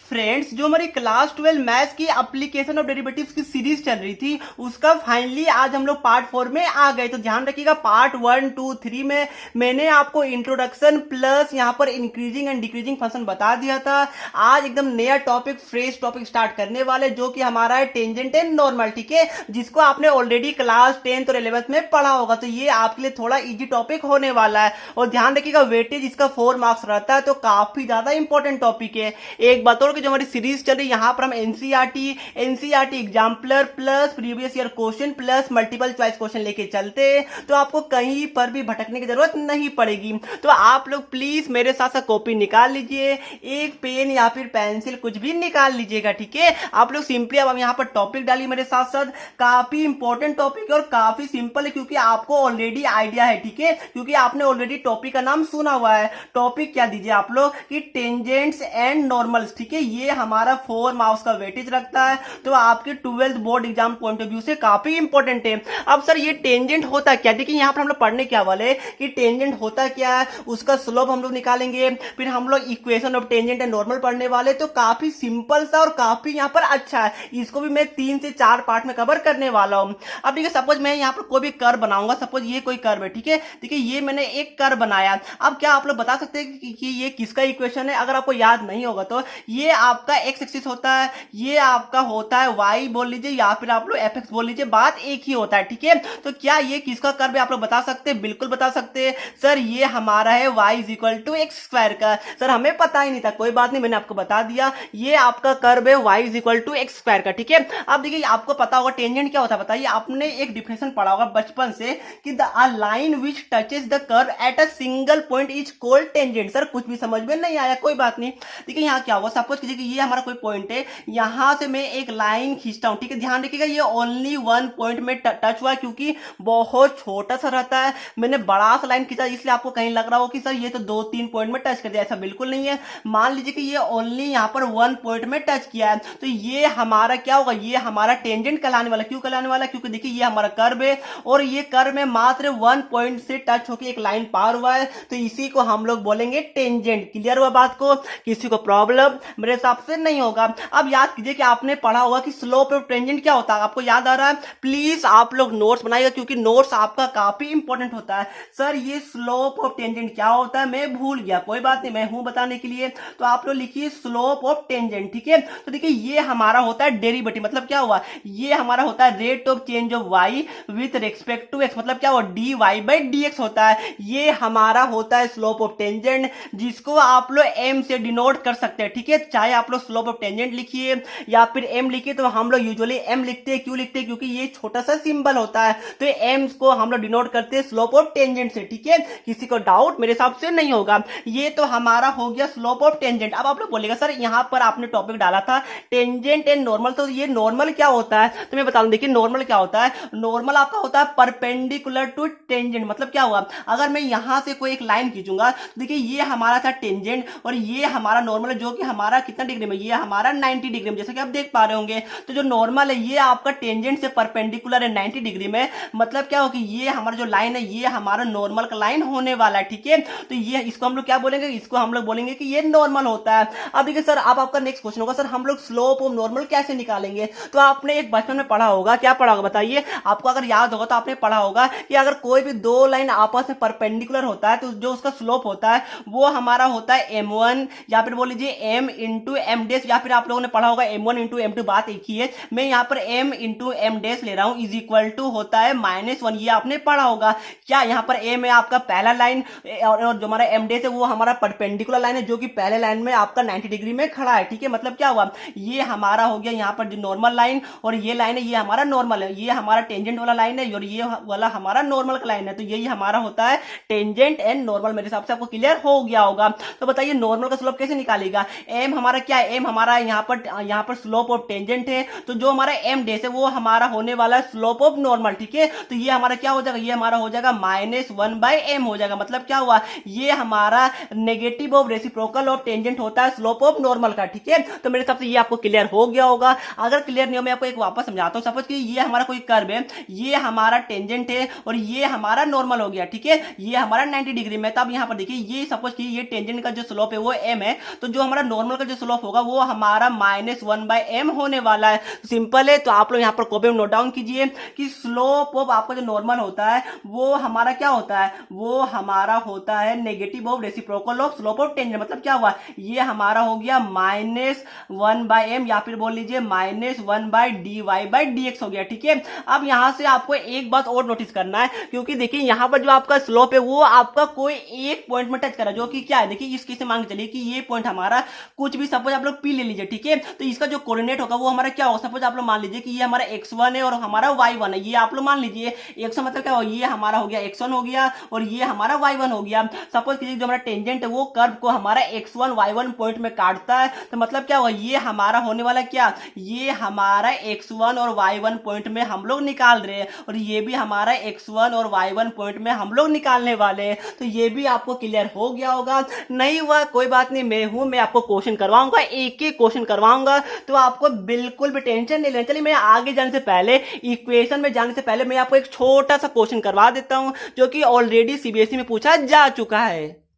Friends, जो हमारी class 12 maths की एप्लीकेशन ऑफ डेरिवेटिव्स की सीरीज चल रही थी उसका फाइनली आज हम लोग पार्ट 4 में आ गए। तो ध्यान रखिएगा, पार्ट 1, 2, 3 में मैंने आपको इंट्रोडक्शन प्लस यहाँ पर इंक्रीजिंग एंड डिक्रीजिंग फंक्शन बता दिया था। आज एकदम नया टॉपिक, फ्रेश टॉपिक स्टार्ट करने वाले, जो कि हमारा है टेंजेंट एंड नॉर्मल। ठीक है, जिसको आपने ऑलरेडी क्लास 10th और 11th में पढ़ा होगा, तो ये आपके लिए थोड़ा इजी टॉपिक होने वाला है। और ध्यान रखिएगा, वेटेज इसका 4 मार्क्स रहता है, तो काफी ज्यादा इंपॉर्टेंट टॉपिक है। एक बात और कि जो हमारी सीरीज चल रही है यहाँ पर हम NCERT exemplar plus previous year question plus multiple choice question लेके चलते हैं, तो आपको कहीं पर भी भटकने की जरूरत नहीं पड़ेगी। तो आप लोग प्लीज मेरे साथ साथ कॉपी निकाल लीजिए, एक पेन या फिर पेंसिल कुछ भी निकाल लीजिएगा। ठीक है, आप लोग सिंपली अब यहाँ पर टॉपिक डालिए मेरे साथ साथ। काफी इंपॉर्टेंट टॉपिक है और काफी सिंपल है, क्योंकि आपको ऑलरेडी आइडिया है। ठीक है, क्योंकि आपने ऑलरेडी टॉपिक का नाम सुना हुआ है। टॉपिक क्या दीजिए आप लोग कि टेंजेंट्स एंड नॉर्मल्स। ठीक है, ये हमारा 4 मार्क्स का वेटेज रखता है, तो आपके 12th board exam point of view से काफी इंपॉर्टेंट है। अब सर ये टेंजेंट होता क्या, देखिए यहाँ पर हम लोग पढ़ने क्या वाले कि टेंजेंट होता क्या है, उसका स्लोप हम लोग निकालेंगे, फिर हम लोग equation of tangent and normal पढ़ने वाले। तो काफी सिंपल सा और काफी यहाँ पर अच्छा है, इसको भी मैं 3 से 4 पार्ट में कवर करने वाला हूँ। अब देखिए, सपोज मैं यहाँ पर कोई भी कर्व बनाऊंगा, सपोज ये कोई कर्व है। ठीक है, देखिए ये मैंने एक कर्व बनाया। अब क्या आप लोग बता सकते हैं कि ये किसका इक्वेशन है? अगर आपको याद नहीं होगा तो ये आपका एक्स एक्सिस होता है, ये आपका होता है वाई बोल लीजिए, या फिर आप लोग एफ एक्स बोल लीजिए, बात एक ही होता है। ठीक है, तो क्या ये किसका कर्व है आप लोग बता सकते हैं? बिल्कुल बता सकते हैं सर, ये हमारा है y is equal to x square का। सर हमें पता ही नहीं था, कोई बात नहीं, मैंने आपको बता दिया, ये आपका कर्व है y is equal to x square का। ठीक है, अब देखिए आपको पता होगा टेंजेंट क्या होता है, बताइए। आपने एक डिफिनेशन पढ़ा होगा बचपन से कि the line which touches the curve at a single point is called tangent. Sir कुछ भी समझ में नहीं आया, कोई बात नहीं। देखिए यहाँ क्या होगा, सपोज कीजिए कि ये हमारा कोई पॉइंट है, यहां से मैं एक लाइन खींचता हूं। ठीक है, ध्यान रखिएगा, ये ओनली 1 पॉइंट में टच हुआ है, क्योंकि बहुत छोटा सा रहता है। मैंने बड़ा सा लाइन खींचा, इसलिए आपको कहीं लग रहा हो कि सर ये तो 2-3 पॉइंट में टच कर दिया, ऐसा बिल्कुल नहीं है। मान लीजिए कि ये ओनली यहाँ पर 1 पॉइंट में टच किया है, तो ये हमारा क्या होगा, ये हमारा टेंजेंट कहलाने वाला। क्यों कहलाने वाला? क्योंकि देखिए ये हमारा कर्व है और ये कर्व में मात्र 1 पॉइंट से टच होकर एक लाइन पार हुआ है, तो इसी को हम लोग बोलेंगे टेंजेंट। क्लियर हुआ बात को? किसी को प्रॉब्लम मेरे हिसाब से नहीं होगा। अब याद कीजिए कि आपने पढ़ा होगा कि स्लोप ऑफ टेंजेंट क्या होता है, आपको याद आ रहा है? प्लीज आप लोग नोट्स बनाइएगा, क्योंकि नोट्स आपका काफी इंपॉर्टेंट होता है। सर ये स्लोप ऑफ टेंजेंट क्या होता है, मैं भूल गया, कोई बात नहीं, मैं हूं बताने के लिए। तो आप लोग लिखिए स्लोप ऑफ टेंजेंट। ठीक है, तो देखिए ये हमारा होता है डेरिवेटिव, मतलब क्या हुआ, ये हमारा होता है rate of change of y with respect to x, मतलब क्या हुआ, dy बाई dx होता है। ये हमारा होता है स्लोप ऑफ टेंजेंट, जिसको आप लोग m से डिनोट कर सकते हैं। ठीक है, चाहे आप लोग स्लोप ऑफ टेंजेंट लिखिए या फिर m लिखिए, तो हम लोग यूजुअली m लिखते हैं। क्यों लिखते हैं? क्योंकि ये छोटा सा सिंबल होता है, तो m को हम लोग डिनोट करते हैं स्लोप ऑफ टेंजेंट से। ठीक है, किसी को डाउट मेरे हिसाब से नहीं होगा। ये तो हमारा हो गया स्लोप ऑफ टेंजेंट। अब आप लोग बोलेगा सर यहाँ पर आपने टॉपिक डाला था टेंजेंट एंड नॉर्मल, तो ये नॉर्मल क्या होता है? तो मैं बता दूं, देखिए नॉर्मल क्या होता है, नॉर्मल आपका होता है परपेंडिकुलर टू टेंजेंट। मतलब क्या हुआ, अगर मैं यहां से कोई एक लाइन खींचूंगा, तो देखिए ये हमारा था टेंजेंट और ये हमारा नॉर्मल है, जो कि हमारा कितना डिग्री में, ये हमारा 90 डिग्री में, जैसे कि आप देख पा रहे होंगे। तो जो नॉर्मल है ये आपका टेंजेंट से परपेंडिकुलर है 90 डिग्री में, मतलब क्या हो कि ये हमारा जो लाइन है ये हमारा नॉर्मल का लाइन होने वाला है। ठीक है, तो ये इसको हम लोग क्या बोलेंगे, इसको हम लोग बोलेंगे कि ये नॉर्मल होता है। अब देखिए सर, अब आपका नेक्स्ट क्वेश्चन होगा, सर हम लोग स्लोप ऑफ नॉर्मल कैसे निकालेंगे? तो आपने एक बचपन में पढ़ा होगा, क्या पढ़ा होगा बताइए? आपको अगर याद होगा तो आपने पढ़ा होगा कि अगर कोई भी दो लाइन आपस में परपेंडिकुलर होता है, तो जो उसका स्लोप होता है वो हमारा होता है m1, या फिर बोल लीजिए m इंटू एम डेस, या फिर आप लोगों ने पढ़ा होगा m1 इंटू m2, बात एक ही है। मैं यहाँ पर m इंटू एम डेस ले रहा हूँ, इज इक्वल टू होता है -1, ये आपने पढ़ा होगा। क्या यहाँ पर m है आपका पहला लाइन, और जो हमारा एम डेस है वो हमारा परपेंडिकुलर लाइन है, जो कि पहले लाइन में आपका 90 डिग्री में खड़ा है। ठीक है, मतलब क्या हुआ, ये हमारा हो गया यहाँ पर जो नॉर्मल लाइन, और ये लाइन है ये हमारा नॉर्मल है, ये हमारा टेंजेंट वाला लाइन है और ये वाला हमारा नॉर्मल का लाइन है। तो यही हमारा होता है टेंजेंट एंड नॉर्मल। मेरे हिसाब से आपको क्लियर हो गया होगा। तो बताइए नॉर्मल का स्लोप कैसे निकालेगा? m हमारा क्या है, m हमारा यहाँ पर स्लोप ऑफ टेंजेंट है, तो जो हमारा m डेस है वो हमारा होने वाला है स्लोप ऑफ नॉर्मल। ठीक है, तो ये हमारा क्या हो जाएगा, ये हमारा हो जाएगा -1/m हो जाएगा। मतलब क्या हुआ, ये हमारा negative of reciprocal of tangent होता है स्लोप ऑफ नॉर्मल का। ठीक है, तो मेरे हिसाब से ये आपको क्लियर हो गया होगा। अगर क्लियर नहीं हो, मैं आपको एक वापस समझाता हूँ। सपोज कि ये हमारा कोई कर्व है, ये हमारा टेंजेंट है और ये हमारा नॉर्मल हो गया। ठीक है, ये हमारा 90 डिग्री में। तब यहाँ पर देखिए ये सपोज कि ये टेंजेंट का जो स्लोप है वो m है, तो जो हमारा नॉर्मल का जो स्लोप होगा वो हमारा -1/m होने वाला है। सिंपल है, तो आप लोग यहाँ पर कॉपी में नोट डाउन कीजिए कि स्लोप ऑफ आपका जो नॉर्मल होता है वो हमारा क्या होता है, वो हमारा होता है negative of reciprocal of slope of tangent. मतलब क्या हुआ, ये हमारा हो गया -1/m या फिर बोल लीजिए -1/dy/dx हो गया। ठीक है, अब यहां से आपको एक बात और नोटिस करना है, क्योंकि देखिए यहां पर जो आपका स्लोप है वो आपका कोई एक पॉइंट में टच कर रहा है, जो कि क्या है, देखिए इस केस में मान के चलिए कि ये पॉइंट हमारा कुछ भी, सपोज आप लोग पी ले लीजिए। ठीक है, तो इसका जो कोऑर्डिनेट होगा वो हमारा क्या होगा, सपोज आप लोग मान लीजिए कि ये हमारा x1 है और हमारा y1 है। ये आप लोग मान लीजिए x1 मतलब क्या होगा, ये हमारा हो गया x1 हो गया और ये हमारा y1 हो गया। सपोज कीजिए जो हमारा टेंजेंट है वो कर्व को हमारा x1 y1 पॉइंट में काटता है, तो मतलब क्या होगा, ये हमारा होने वाला क्या, ये हमारा x1 और y1 पॉइंट में हम लोग निकाल रहे हैं और ये भी हमारा x1 और y1 पॉइंट में हम लोग निकालने वाले हैं। तो ये भी आपको क्लियर हो गया होगा। नहीं हुआ कोई बात नहीं, मैं हूं, मैं आपको क्वेश्चन करवाऊंगा, एक एक क्वेश्चन करवाऊंगा, तो आपको बिल्कुल भी टेंशन नहीं लेना। चलिए मैं आगे जाने से पहले, इक्वेशन में जाने से पहले मैं आपको एक छोटा सा क्वेश्चन करवा देता हूं जो कि ऑलरेडी सीबीएसई में पूछा जा चुका है।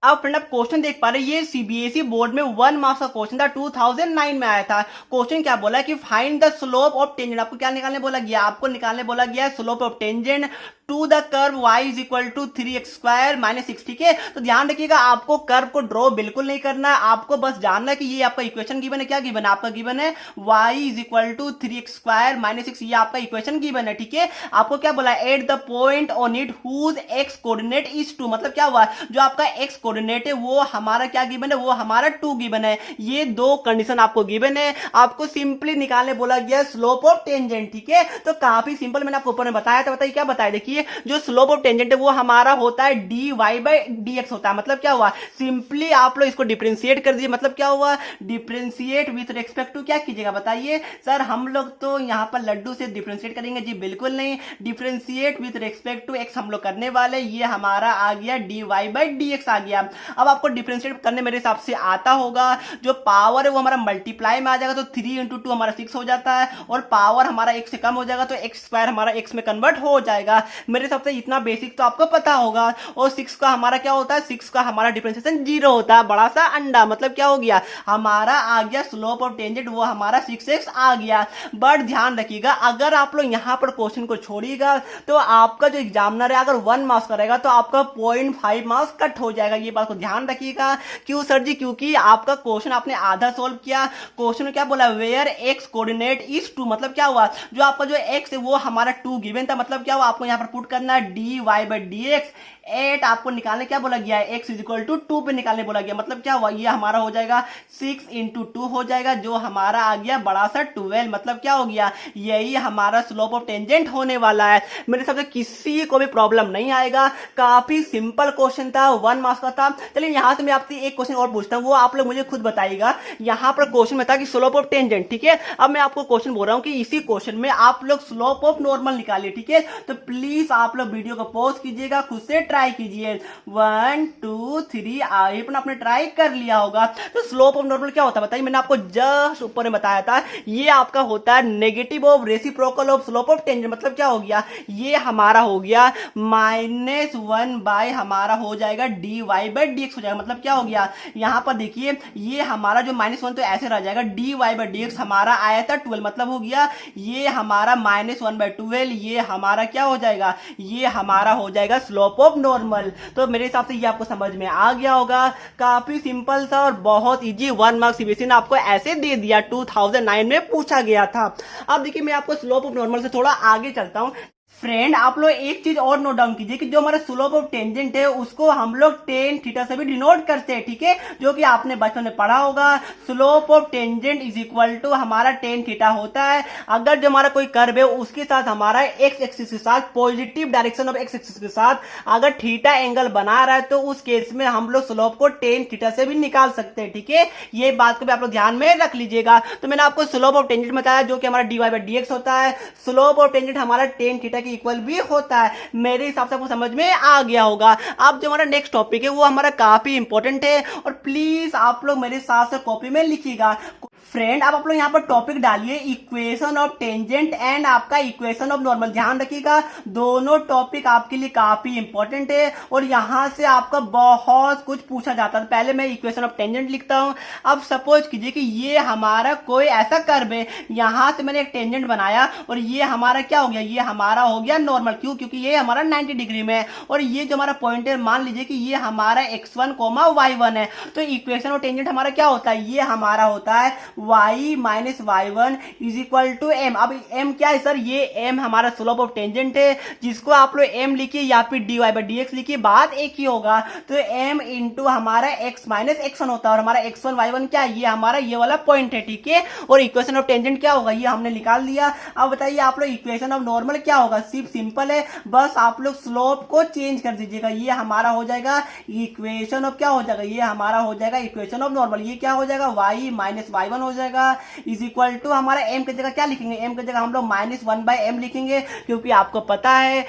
अब फ्रेंड आप क्वेश्चन देख पा रहे हैं, ये सीबीएसई बोर्ड में 1 मार्क्स का क्वेश्चन था, 2009 में आया था। क्वेश्चन क्या बोला कि find the slope of tangent. आपको क्या निकालने बोला गया, आपको निकालने बोला गया slope of tangent to the curve y is equal to 3x² - 6। ठीक है, तो ध्यान रखिएगा आपको कर्व को ड्रॉ बिल्कुल नहीं करना है, आपको बस जानना है कि ये आपका इक्वेशन गिवन है। क्या गिवन है, आपका गिवन है y is equal to 3x² - 6, ये आपका इक्वेशन गिवन है। ठीक है, आपको क्या बोला, at the point on it whose x coordinate is 2। मतलब क्या हुआ, जो आपका x कोऑर्डिनेट है वो हमारा क्या गिवन है, वो हमारा 2 गिवन है। ये दो कंडीशन आपको गिवन है, आपको सिंपली निकालने बोला गया स्लोप ऑफ टेंजेंट। ठीक है, तो काफी सिंपल, मैंने आपको ऊपर में बताया था। बताइए क्या बताया, देखिए जो स्लोप ऑफ टेंजेंट है वो हमारा होता है dy/dx होता है। मतलब क्या हुआ, सिंपली आप लोग इसको डिफरेंशिएट कर दीजिए। मतलब क्या हुआ, डिफरेंशिएट विथ रिस्पेक्ट टू क्या कीजिएगा, बताइए सर, हम लोग तो यहाँ पर लड्डू से डिफरेंशिएट करेंगे जी, बिल्कुल नहीं, differentiate with respect to x हम लोग करने वाले। ये हमारा आ गया dy/dx आ गया। अब आपको डिफरेंशिएट करने मेरे हिसाब से आता होगा, जो पावर है वो हमारा मल्टीप्लाई में आ जाएगा, तो 3 × 2 हमारा 6 हो जाता है, और पावर हमारा 1 से कम हो जाएगा तो x² हमारा x में कन्वर्ट हो जाएगा। मेरे हिसाब से इतना बेसिक तो आपको पता होगा। और 6 का हमारा क्या होता है, 6 का हमारा डिफरेंशिएशन 0 होता है, बड़ा सा अंडा। मतलब क्या हो गया, हमारा आ गया स्लोप ऑफ टेंजेंट वो हमारा 6x आ गया। बट ध्यान रखिएगा, अगर आप लोग यहां पर क्वेश्चन को छोड़िएगा तो आपका जो एग्जामिनर है अगर 1 मार्क्स करेगा तो आपका 0.5 मार्क्स कट हो जाएगा। ये बात को ध्यान रखिएगा। क्यों सर जी, क्योंकि आपका क्वेश्चन आपने आधा सोल्व किया। क्वेश्चन में क्या बोला, वेयर x कोऑर्डिनेट इज 2। मतलब क्या हुआ, जो आपका जो x है वो हमारा 2 गिवन था। मतलब क्या हुआ, आपको यहां पर पुट करना है dy/dx एट, आपको निकालने क्या बोला गया है, x इज इक्वल टू 2 पे निकालने बोला गया। मतलब क्या हुआ, ये हमारा हो जाएगा 6 × 2 हो जाएगा, जो हमारा आ गया बड़ा सा 12। मतलब क्या हो गया, यही हमारा स्लोप ऑफ टेंजेंट होने वाला है। मेरे हिसाब से किसी को भी प्रॉब्लम नहीं आएगा, काफी सिंपल क्वेश्चन था, 1 मार्क्स का था। चलिए यहां से मैं आपसे एक क्वेश्चन और पूछता हूं, वो आप लोग मुझे खुद बताइएगा। यहां पर क्वेश्चन में था कि स्लोप ऑफ टेंजेंट। ठीक है, अब मैं आपको क्वेश्चन बोल रहा हूं कि इसी क्वेश्चन में आप लोग स्लोप ऑफ नॉर्मल निकालिए। ठीक है, तो प्लीज आप लोग वीडियो को पॉज कीजिएगा, खुद से ट्राई कीजिए। 1 2 3 आपने ट्राई कर लिया होगा। तो स्लोप ऑफ नॉर्मल क्या होता है बताइए, मैंने आपको जस्ट ऊपर में बताया था, ये आपका होता है negative of reciprocal of slope of tangent. मतलब क्या हो गया, ये हमारा हो गया -1 हमारा हो जाएगा dy/dx हो जाएगा। मतलब क्या हो गया, यहां पर देखिए ये हमारा जो -1 तो ऐसे रह जाएगा, dy/dx हमारा आया था 12। मतलब हो गया ये हमारा -1/12, ये हमारा क्या हो जाएगा, ये हमारा हो जाएगा स्लोप ऑफ नॉर्मल। तो मेरे हिसाब से ये आपको समझ में आ गया होगा। काफी सिंपल था और बहुत इजी, 1 मार्क्स सीबीएसई ने आपको ऐसे दे दिया, 2009 में पूछा गया था। अब देखिए मैं आपको स्लोप ऑफ नॉर्मल से थोड़ा आगे चलता हूं। फ्रेंड आप लोग एक चीज और नोट डाउन कीजिए कि जो हमारा स्लोप ऑफ टेंजेंट है उसको हम लोग tan थीटा से भी डिनोट करते हैं। ठीक है, जो कि आपने बचपन में पढ़ा होगा, slope of tangent is equal to हमारा tan थीटा होता है। अगर जो हमारा कोई कर्व है उसके साथ हमारा एक्स एक्सिस के साथ, positive direction of x axis के साथ अगर थीटा एंगल बना रहा है तो उस केस में हम लोग स्लोप को tan थीटा से भी निकाल सकते हैं। ठीक है, ये बात को भी आप लोग ध्यान में रख लीजिएगा। तो मैंने आपको स्लोप ऑफ टेंजेंट बताया जो कि हमारा dy/dx होता है, स्लोप ऑफ टेंजेंट हमारा tan थीटा की इक्वल भी होता है। मेरे हिसाब से आपको समझ में आ गया होगा। अब जो हमारा नेक्स्ट टॉपिक है वो हमारा काफी इंपॉर्टेंट है और प्लीज आप लोग मेरे साथ से कॉपी में लिखिएगा। फ्रेंड अब आप लोग यहाँ पर टॉपिक डालिए इक्वेशन ऑफ टेंजेंट एंड आपका इक्वेशन ऑफ नॉर्मल। ध्यान रखिएगा दोनों टॉपिक आपके लिए काफी इंपॉर्टेंट है और यहाँ से आपका बहुत कुछ पूछा जाता है। पहले मैं इक्वेशन ऑफ टेंजेंट लिखता हूँ। अब सपोज कीजिए कि ये हमारा कोई ऐसा कर्व है, यहाँ से मैंने एक टेंजेंट बनाया और ये हमारा क्या हो गया, ये हमारा हो गया नॉर्मल। क्यों? क्योंकि ये हमारा 90 डिग्री में है और ये जो हमारा पॉइंट है मान लीजिए कि ये हमारा x1, y1 है। तो इक्वेशन ऑफ टेंजेंट हमारा क्या होता है, ये हमारा होता है y minus y1 is equal to m। अब m क्या है सर, ये m हमारा स्लोप ऑफ टेंजेंट है जिसको आप लोग m लिखिए या फिर dy बाई dx लिखिए, बात एक ही होगा। तो m इंटू हमारा x माइनस x1 होता है और हमारा x1 y1 क्या है, ये हमारा ये वाला पॉइंट है, ठीक है। और इक्वेशन ऑफ टेंजेंट क्या होगा, ये हमने निकाल दिया। अब बताइए आप लोग इक्वेशन ऑफ नॉर्मल क्या होगा, सिर्फ सिंपल है, बस आप लोग स्लोप को चेंज कर दीजिएगा। ये हमारा हो जाएगा इक्वेशन ऑफ क्या हो जाएगा, ये हमारा हो जाएगा इक्वेशन ऑफ नॉर्मल। ये क्या हो जाएगा, y माइनस y1 हो जाएगा इज इक्वल टू हमारा m की जगह क्या लिखेंगे, m की जगह हम लोग माइनस 1 बाई m लिखेंगे क्योंकि आपको पता है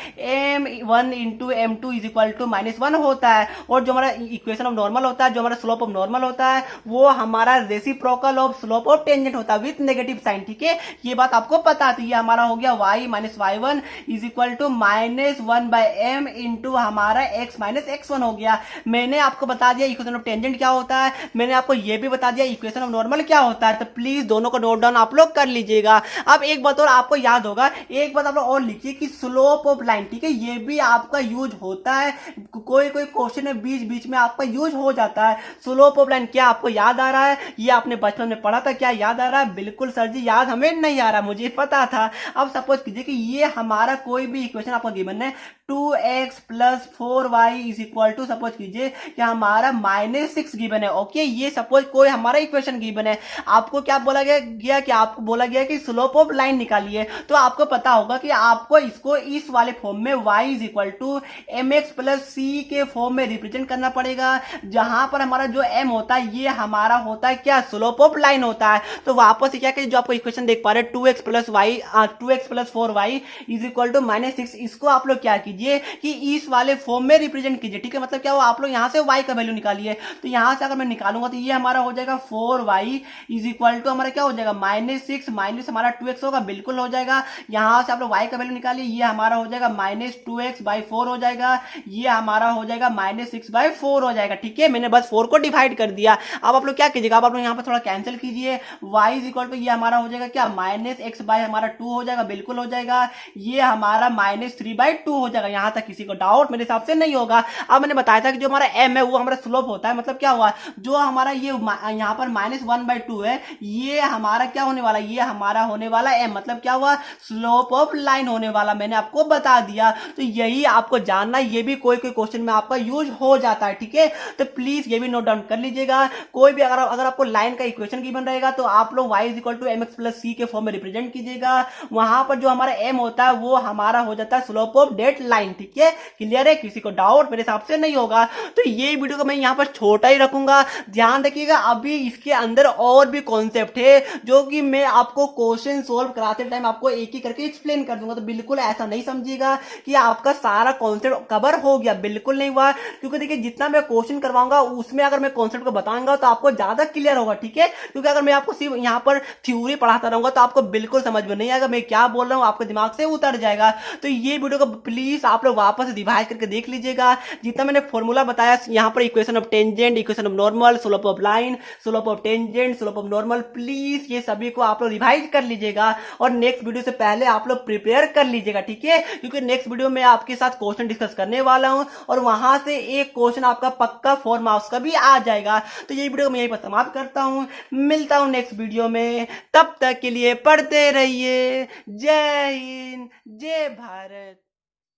m1 into m2 is equal to minus 1 होता है। और जो हमारा इक्वेशन ऑफ नॉर्मल होता है, जो हमारा स्लोप ऑफ नॉर्मल होता है, वो हमारा reciprocal of slope of tangent होता है विथ नेगेटिव साइन, ठीक है। ये बात आपको पता है। तो ये हमारा हो गया y minus y1 is equal to minus 1 by m into हमारा x माइनस x1 हो गया। मैंने आपको बता दिया इक्वेशन ऑफ टेंजेंट क्या होता है, मैंने आपको ये भी बता दिया इक्वेशन ऑफ नॉर्मल क्या होता है। तो प्लीज दोनों को नोट डाउन आप लोग कर लीजिएगा। अब एक बात और आपको याद होगा, एक बात आप लोग और लिखिए कि स्लोप ऑफ लाइन, ठीक है, ये भी आपका यूज होता है। कोई कोई क्वेश्चन में बीच बीच में आपका यूज हो जाता है। स्लोप ऑफ लाइन क्या आपको याद आ रहा है, ये आपने बचपन में पढ़ा था, क्या याद आ रहा है? बिल्कुल सर जी याद हमें नहीं आ रहा, मुझे पता था। अब सपोज कीजिए कि ये हमारा कोई भी इक्वेशन आपको गिवन है 2x plus 4y is equal to suppose कीजिए कि हमारा माइनस 6 गिवन है, ओके। ये सपोज कोई हमारा इक्वेशन गिवन है, आपको क्या बोला गया कि आपको बोला गया कि स्लोप ऑफ लाइन निकालिए। तो आपको पता होगा कि आपको इसको इस वाले फॉर्म में y is equal to M X plus C के फॉर्म में रिप्रेजेंट करना पड़ेगा, जहां पर हमारा जो m होता है ये हमारा होता है क्या, स्लोप ऑफ लाइन होता है। तो वापस क्या कि जो आपको इक्वेशन देख पा रहे हैं 2x plus 4y is equal to minus 6, इसको आप लोग क्या कीजिए कि इस वाले फॉर्म में रिप्रेजेंट कीजिए, ठीक है। मतलब क्या हो, आप लोग यहां से y का वैल्यू निकालिए। तो यहां से अगर मैं निकालूंगा तो ये हमारा हो जाएगा 4y इज इक्वल टू हमारा क्या हो जाएगा माइनस 6 माइनस हमारा 2x होगा, बिल्कुल हो जाएगा। यहां से आप लोग y का वैल्यू निकालिए, ये हमारा हो जाएगा माइनस 2x बाई 4 हो जाएगा, ये हमारा हो जाएगा माइनस 6 बाई 4 हो जाएगा, ठीक है। मैंने बस 4 को डिवाइड कर दिया। अब आप लोग क्या कीजिएगा, आप लोग यहाँ पर थोड़ा कैंसिल कीजिए। y इज इक्वल टू ये हमारा हो जाएगा क्या, माइनस x बाई हमारा 2 हो जाएगा, बिल्कुल हो जाएगा। ये हमारा माइनस 3 बाई 2 हो जाएगा। यहां तक किसी को डाउट मेरे हिसाब से नहीं होगा। अब मैंने बताया था कि जो हमारा m है वो हमारा स्लोप होता है। मतलब क्या हुआ, जो हमारा ये यहाँ पर माइनस 1 बाई 2 है, ये हमारा क्या होने वाला, ये हमारा होने वाला m। मतलब क्या हुआ, स्लोप ऑफ लाइन होने वाला, मैंने आपको बता दिया। तो यही आपको जानना, ये भी कोई कोई क्वेश्चन में आपका यूज हो जाता है, ठीक है। तो प्लीज ये भी नोट डाउन कर लीजिएगा। कोई भी अगर आपको लाइन का इक्वेशन गिवन रहेगा तो आप लोग y is equal to M X plus C के फॉर्म में रिप्रेजेंट कीजिएगा। वहां पर जो हमारा m होता है वो हमारा हो जाता है स्लोप ऑफ डेट लाइन, ठीक है। क्लियर है, किसी को डाउट मेरे हिसाब से नहीं होगा। तो ये वीडियो को मैं यहाँ पर छोटा ही रखूंगा, ध्यान रखिएगा। अभी इसके अंदर और भी कॉन्सेप्ट है जो कि मैं आपको क्वेश्चन सोल्व कराते टाइम आपको एक ही करके एक्सप्लेन कर दूंगा। तो बिल्कुल ऐसा नहीं समझिएगा कि आपका सारा कॉन्सेप्ट कवर हो गया, बिल्कुल नहीं हुआ। क्योंकि देखिए जितना मैं क्वेश्चन करवाऊंगा उसमें अगर मैं कॉन्सेप्ट को बताऊंगा तो आपको ज्यादा क्लियर होगा, ठीक है। क्योंकि अगर मैं आपको सिर्फ यहाँ पर थ्योरी पढ़ाता रहूंगा तो आपको बिल्कुल समझ में नहीं आएगा मैं क्या बोल रहा हूँ, आपके दिमाग से उतर जाएगा। तो ये वीडियो को प्लीज आप लोग वापस रिवाइज करके देख लीजिएगा। जितना मैंने फॉर्मूला बताया यहाँ पर, equation of tangent, equation of normal, slope of line, slope of tangent, slope of normal, please ये सभी को आप लोग रिवाइज कर लीजिएगा और नेक्स्ट वीडियो से पहले आप लोग प्रिपेयर कर लीजिएगा, ठीक है। क्योंकि नेक्स्ट वीडियो में आपके साथ क्वेश्चन डिस्कस करने वाला हूं और वहां से एक क्वेश्चन आपका पक्का 4 मार्क्स का भी आ जाएगा। तो ये वीडियो मैं यहीं पर समाप्त करता हूं, मिलता हूं नेक्स्ट वीडियो में। तब तक के लिए पढ़ते रहिए। जय हिंद, जय भारत।